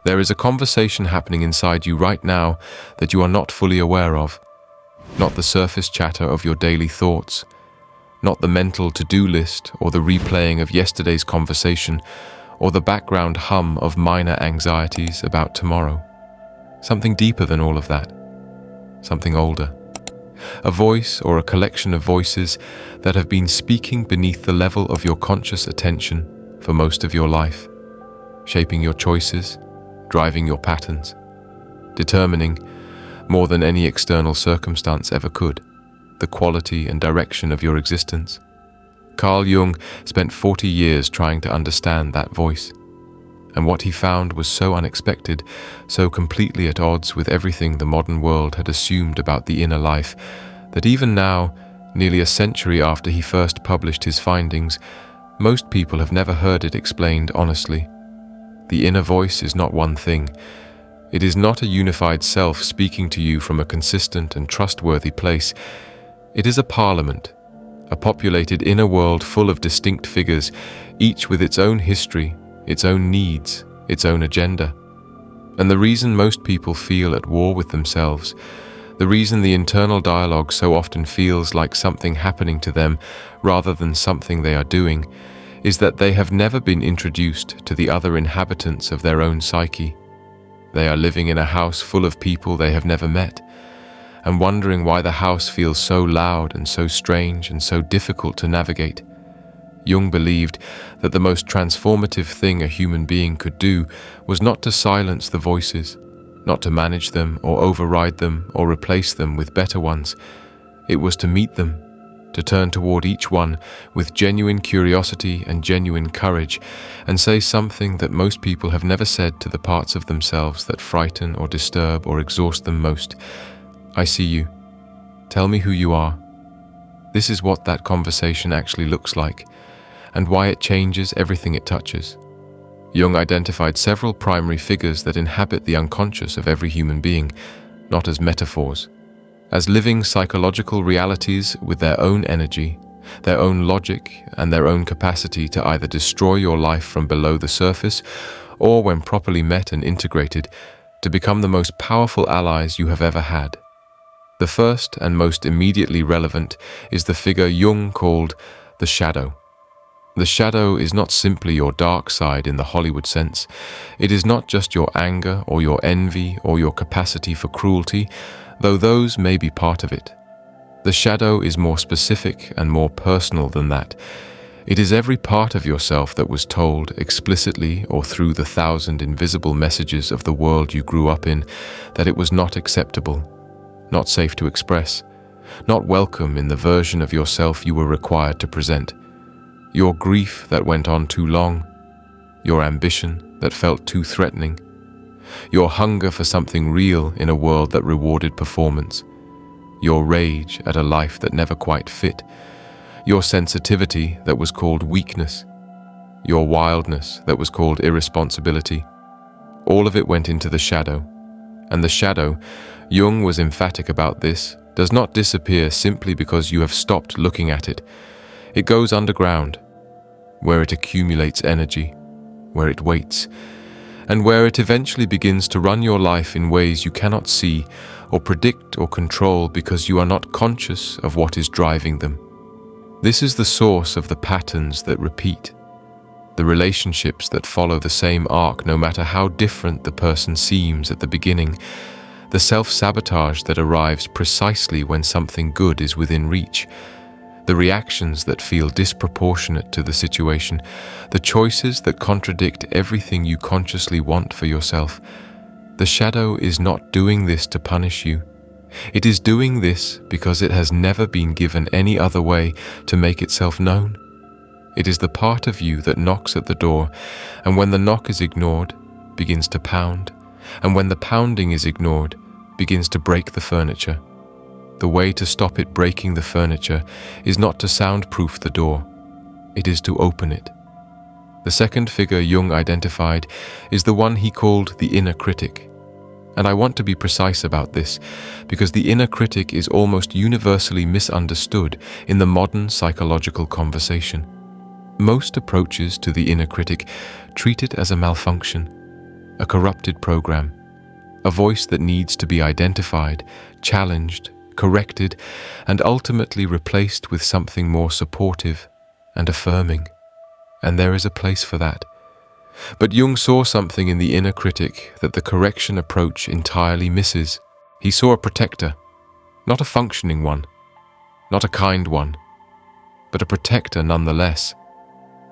There is a conversation happening inside you right now that you are not fully aware of. Not the surface chatter of your daily thoughts, not the mental to-do list or the replaying of yesterday's conversation or the background hum of minor anxieties about tomorrow. Something deeper than all of that. Something older. A voice or a collection of voices that have been speaking beneath the level of your conscious attention for most of your life, shaping your choices, driving your patterns, determining, more than any external circumstance ever could, the quality and direction of your existence. Carl Jung spent 40 years trying to understand that voice, and what he found was so unexpected, so completely at odds with everything the modern world had assumed about the inner life, that even now, nearly a century after he first published his findings, most people have never heard it explained honestly. The inner voice is not one thing. It is not a unified self speaking to you from a consistent and trustworthy place. It is a parliament, a populated inner world full of distinct figures, each with its own history, its own needs, its own agenda. And the reason most people feel at war with themselves, the reason the internal dialogue so often feels like something happening to them rather than something they are doing, is that they have never been introduced to the other inhabitants of their own psyche. They are living in a house full of people they have never met, and wondering why the house feels so loud and so strange and so difficult to navigate. Jung believed that the most transformative thing a human being could do was not to silence the voices, not to manage them or override them or replace them with better ones. It was to meet them, to turn toward each one with genuine curiosity and genuine courage, and say something that most people have never said to the parts of themselves that frighten or disturb or exhaust them most. I see you. Tell me who you are. This is what that conversation actually looks like, and why it changes everything it touches. Jung identified several primary figures that inhabit the unconscious of every human being, not as metaphors, as living psychological realities with their own energy, their own logic, and their own capacity to either destroy your life from below the surface, or when properly met and integrated, to become the most powerful allies you have ever had. The first and most immediately relevant is the figure Jung called the shadow. The shadow is not simply your dark side in the Hollywood sense. It is not just your anger or your envy or your capacity for cruelty, though those may be part of it. The shadow is more specific and more personal than that. It is every part of yourself that was told, explicitly or through the 1,000 invisible messages of the world you grew up in, that it was not acceptable, not safe to express, not welcome in the version of yourself you were required to present. Your grief that went on too long, your ambition that felt too threatening, your hunger for something real in a world that rewarded performance, your rage at a life that never quite fit, your sensitivity that was called weakness, your wildness that was called irresponsibility. All of it went into the shadow, and the shadow, Jung was emphatic about this, does not disappear simply because you have stopped looking at it. It goes underground, where it accumulates energy, where it waits, and where it eventually begins to run your life in ways you cannot see or predict or control because you are not conscious of what is driving them. This is the source of the patterns that repeat, the relationships that follow the same arc no matter how different the person seems at the beginning, the self-sabotage that arrives precisely when something good is within reach, the reactions that feel disproportionate to the situation, the choices that contradict everything you consciously want for yourself. The shadow is not doing this to punish you. It is doing this because it has never been given any other way to make itself known. It is the part of you that knocks at the door, and when the knock is ignored, begins to pound, and when the pounding is ignored, begins to break the furniture. The way to stop it breaking the furniture is not to soundproof the door, it is to open it. The second figure Jung identified is the one he called the inner critic. And I want to be precise about this, because the inner critic is almost universally misunderstood in the modern psychological conversation. Most approaches to the inner critic treat it as a malfunction. a corrupted program, a voice that needs to be identified, challenged, corrected, and ultimately replaced with something more supportive and affirming. And there is a place for that. But Jung saw something in the inner critic that the correction approach entirely misses. He saw a protector, not a functioning one, not a kind one, but a protector nonetheless.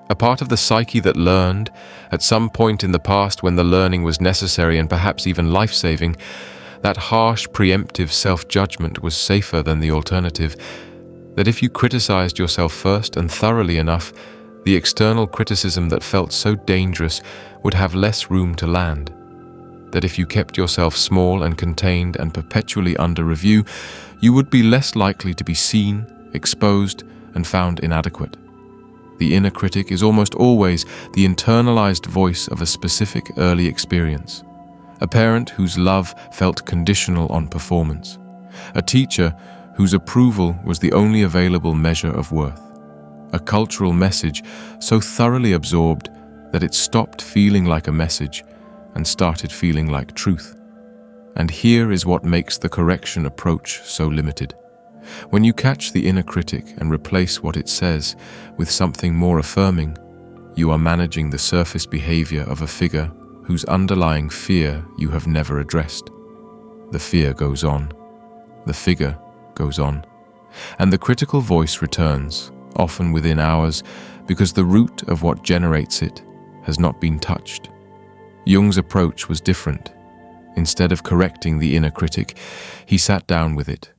A part of the psyche that learned, at some point in the past when the learning was necessary and perhaps even life-saving, that harsh, preemptive self-judgment was safer than the alternative, that if you criticized yourself first and thoroughly enough, the external criticism that felt so dangerous would have less room to land. That if you kept yourself small and contained and perpetually under review, you would be less likely to be seen, exposed, and found inadequate. The inner critic is almost always the internalized voice of a specific early experience. A parent whose love felt conditional on performance. A teacher whose approval was the only available measure of worth. A cultural message so thoroughly absorbed that it stopped feeling like a message and started feeling like truth. And here is what makes the correction approach so limited. When you catch the inner critic and replace what it says with something more affirming, you are managing the surface behavior of a figure whose underlying fear you have never addressed. The fear goes on. The figure goes on. And the critical voice returns, often within hours, because the root of what generates it has not been touched. Jung's approach was different. Instead of correcting the inner critic, he sat down with it.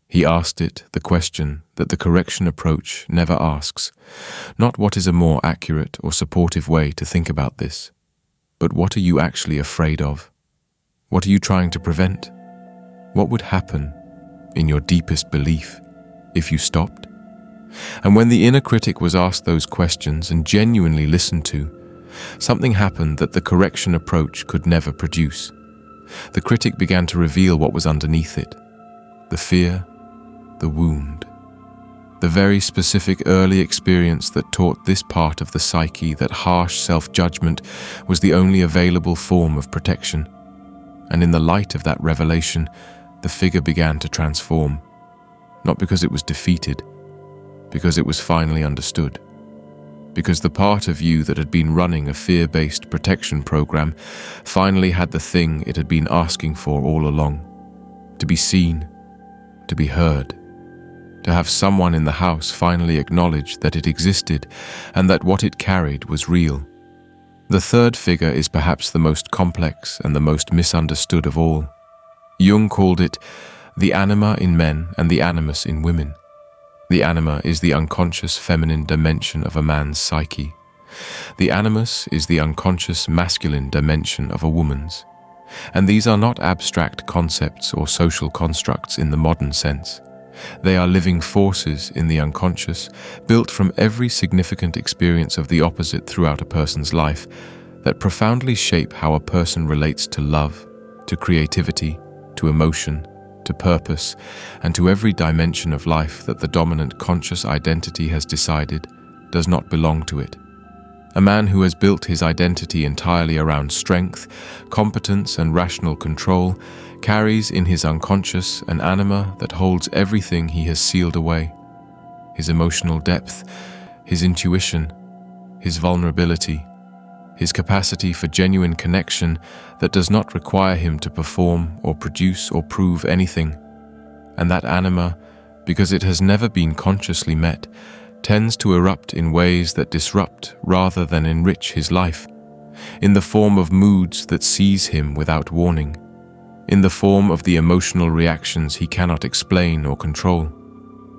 He asked it the question that the correction approach never asks, not what is a more accurate or supportive way to think about this, but what are you actually afraid of? What are you trying to prevent? What would happen, in your deepest belief, if you stopped? And when the inner critic was asked those questions and genuinely listened to, something happened that the correction approach could never produce. The critic began to reveal what was underneath it. The fear, the wound. The very specific early experience that taught this part of the psyche that harsh self-judgment was the only available form of protection. And in the light of that revelation, the figure began to transform. Not because it was defeated, because it was finally understood. Because the part of you that had been running a fear-based protection program finally had the thing it had been asking for all along. To be seen, to be heard, to have someone in the house finally acknowledge that it existed and that what it carried was real. The third figure is perhaps the most complex and the most misunderstood of all. Jung called it the anima in men and the animus in women. The anima is the unconscious feminine dimension of a man's psyche. The animus is the unconscious masculine dimension of a woman's. And these are not abstract concepts or social constructs in the modern sense. They are living forces in the unconscious, built from every significant experience of the opposite throughout a person's life, that profoundly shape how a person relates to love, to creativity, to emotion, to purpose, and to every dimension of life that the dominant conscious identity has decided does not belong to it. A man who has built his identity entirely around strength, competence, and rational control carries in his unconscious an anima that holds everything he has sealed away: his emotional depth, his intuition, his vulnerability, his capacity for genuine connection that does not require him to perform or produce or prove anything. And that anima, because it has never been consciously met, tends to erupt in ways that disrupt rather than enrich his life, in the form of moods that seize him without warning, in the form of the emotional reactions he cannot explain or control,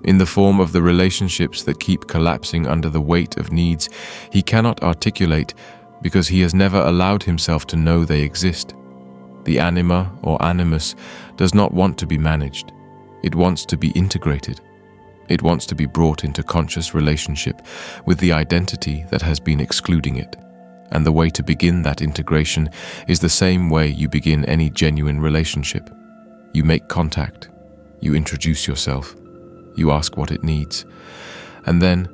in the form of the relationships that keep collapsing under the weight of needs he cannot articulate because he has never allowed himself to know they exist. The anima or animus does not want to be managed. It wants to be integrated. It wants to be brought into conscious relationship with the identity that has been excluding it. And the way to begin that integration is the same way you begin any genuine relationship. You make contact. You introduce yourself. You ask what it needs. And then,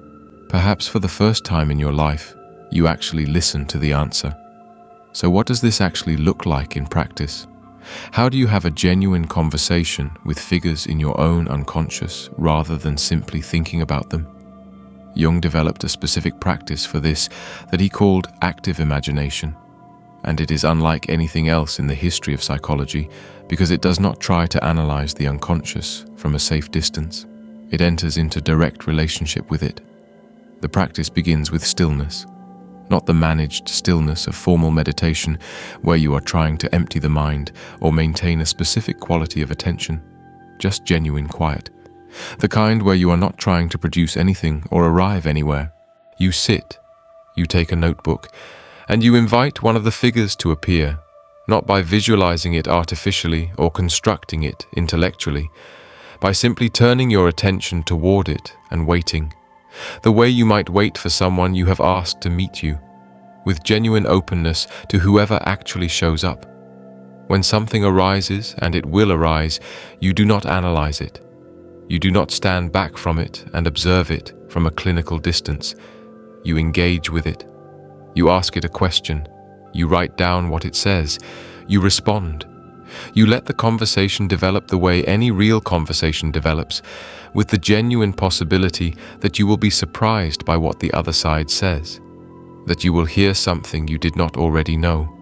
perhaps for the first time in your life, you actually listen to the answer. So what does this actually look like in practice? How do you have a genuine conversation with figures in your own unconscious rather than simply thinking about them? Jung developed a specific practice for this that he called active imagination, and it is unlike anything else in the history of psychology because it does not try to analyze the unconscious from a safe distance. It enters into direct relationship with it. The practice begins with stillness, not the managed stillness of formal meditation where you are trying to empty the mind or maintain a specific quality of attention, just genuine quiet. The kind where you are not trying to produce anything or arrive anywhere. You sit, you take a notebook, and you invite one of the figures to appear, not by visualizing it artificially or constructing it intellectually, by simply turning your attention toward it and waiting, the way you might wait for someone you have asked to meet you, with genuine openness to whoever actually shows up. When something arises, and it will arise, you do not analyze it. You do not stand back from it and observe it from a clinical distance. You engage with it. You ask it a question. You write down what it says. You respond. You let the conversation develop the way any real conversation develops, with the genuine possibility that you will be surprised by what the other side says, that you will hear something you did not already know,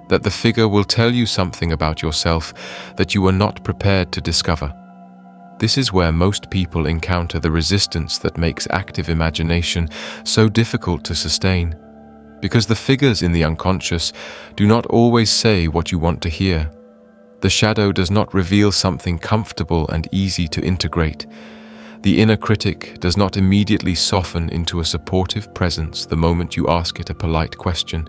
that the figure will tell you something about yourself that you were not prepared to discover. This is where most people encounter the resistance that makes active imagination so difficult to sustain, because the figures in the unconscious do not always say what you want to hear. The shadow does not reveal something comfortable and easy to integrate. The inner critic does not immediately soften into a supportive presence the moment you ask it a polite question.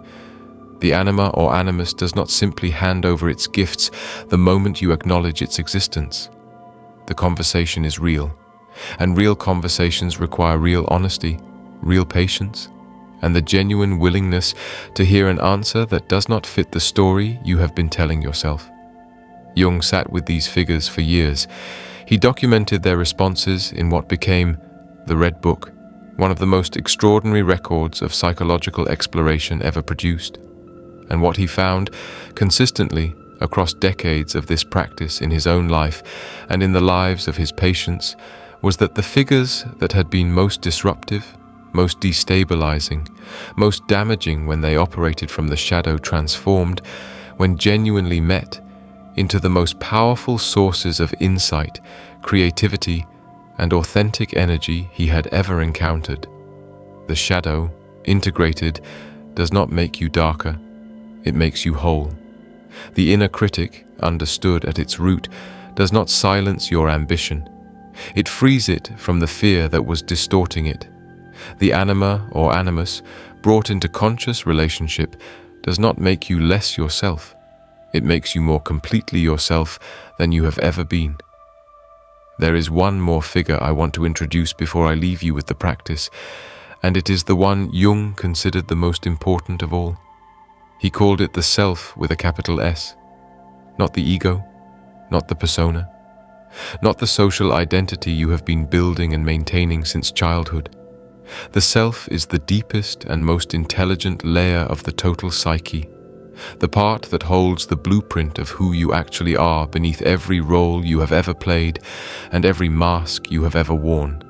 The anima or animus does not simply hand over its gifts the moment you acknowledge its existence. The conversation is real, and real conversations require real honesty, real patience, and the genuine willingness to hear an answer that does not fit the story you have been telling yourself. Jung sat with these figures for years. He documented their responses in what became the Red Book, one of the most extraordinary records of psychological exploration ever produced. And what he found consistently across decades of this practice in his own life and in the lives of his patients was that the figures that had been most disruptive, most destabilizing, most damaging when they operated from the shadow transformed, when genuinely met, into the most powerful sources of insight, creativity, and authentic energy he had ever encountered. The shadow, integrated, does not make you darker, it makes you whole. The inner critic, understood at its root, does not silence your ambition. It frees it from the fear that was distorting it. The anima or animus, brought into conscious relationship, does not make you less yourself. It makes you more completely yourself than you have ever been. There is one more figure I want to introduce before I leave you with the practice, and it is the one Jung considered the most important of all. He called it the self with a capital S. Not the ego, not the persona, not the social identity you have been building and maintaining since childhood. The self is the deepest and most intelligent layer of the total psyche, the part that holds the blueprint of who you actually are beneath every role you have ever played and every mask you have ever worn.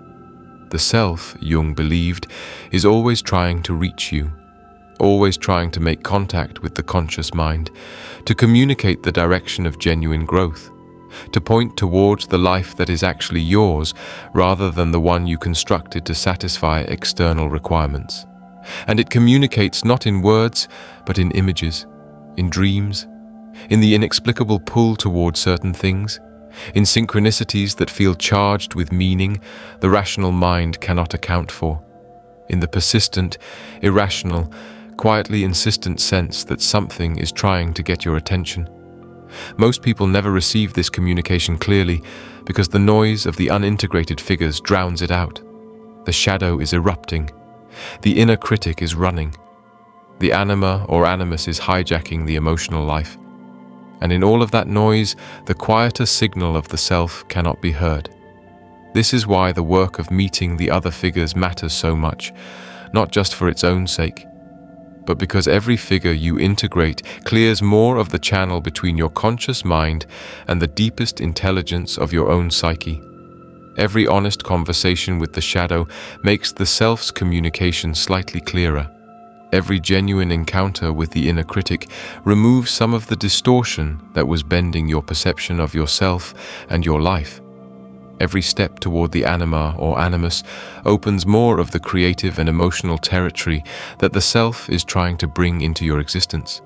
The self, Jung believed, is always trying to reach you, always trying to make contact with the conscious mind, to communicate the direction of genuine growth, to point towards the life that is actually yours rather than the one you constructed to satisfy external requirements. And it communicates not in words, but in images, in dreams, in the inexplicable pull toward certain things, in synchronicities that feel charged with meaning the rational mind cannot account for, in the persistent, irrational, quietly insistent sense that something is trying to get your attention. Most people never receive this communication clearly because the noise of the unintegrated figures drowns it out. The shadow is erupting. The inner critic is running. The anima or animus is hijacking the emotional life. And in all of that noise, the quieter signal of the self cannot be heard. This is why the work of meeting the other figures matters so much, not just for its own sake, but because every figure you integrate clears more of the channel between your conscious mind and the deepest intelligence of your own psyche. Every honest conversation with the shadow makes the self's communication slightly clearer. Every genuine encounter with the inner critic removes some of the distortion that was bending your perception of yourself and your life. Every step toward the anima or animus opens more of the creative and emotional territory that the self is trying to bring into your existence.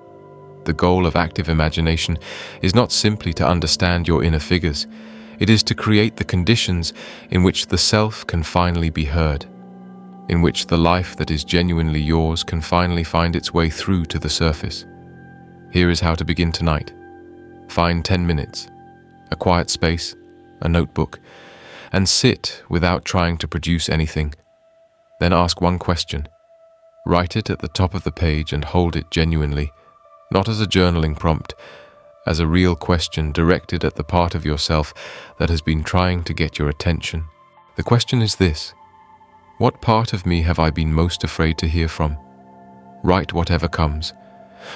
The goal of active imagination is not simply to understand your inner figures. It is to create the conditions in which the self can finally be heard, in which the life that is genuinely yours can finally find its way through to the surface. Here is how to begin tonight. Find 10 minutes, a quiet space, a notebook, and sit without trying to produce anything. Then ask one question. Write it at the top of the page and hold it genuinely, not as a journaling prompt, as a real question directed at the part of yourself that has been trying to get your attention. The question is this: what part of me have I been most afraid to hear from? Write whatever comes,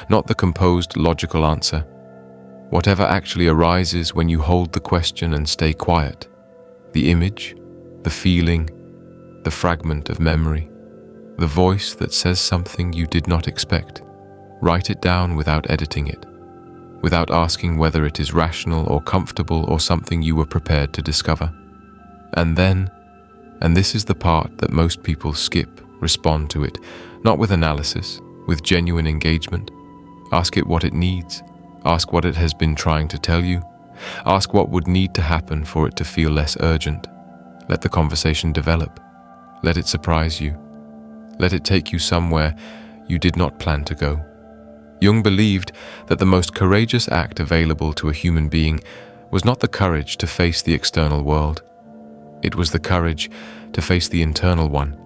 not the composed logical answer. Whatever actually arises when you hold the question and stay quiet. The image, the feeling, the fragment of memory, the voice that says something you did not expect. Write it down without editing it, without asking whether it is rational or comfortable or something you were prepared to discover. And then, and this is the part that most people skip, respond to it, not with analysis, with genuine engagement. Ask it what it needs. Ask what it has been trying to tell you. Ask what would need to happen for it to feel less urgent. Let the conversation develop. Let it surprise you. Let it take you somewhere you did not plan to go. Jung believed that the most courageous act available to a human being was not the courage to face the external world. It was the courage to face the internal one,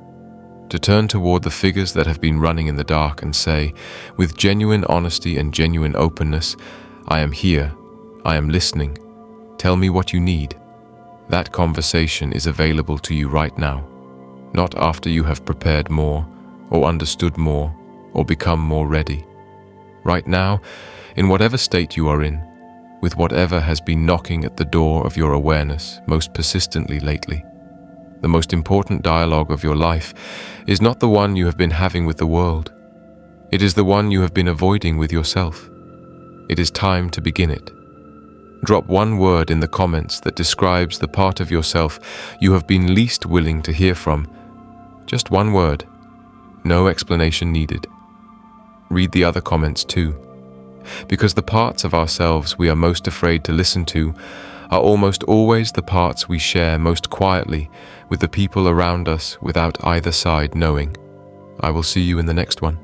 to turn toward the figures that have been running in the dark and say, with genuine honesty and genuine openness, I am here, I am listening, tell me what you need. That conversation is available to you right now, not after you have prepared more, or understood more, or become more ready. Right now, in whatever state you are in, with whatever has been knocking at the door of your awareness most persistently lately. The most important dialogue of your life is not the one you have been having with the world. It is the one you have been avoiding with yourself. It is time to begin it. Drop one word in the comments that describes the part of yourself you have been least willing to hear from. Just one word. No explanation needed. Read the other comments too, because the parts of ourselves we are most afraid to listen to are almost always the parts we share most quietly with the people around us without either side knowing. I will see you in the next one.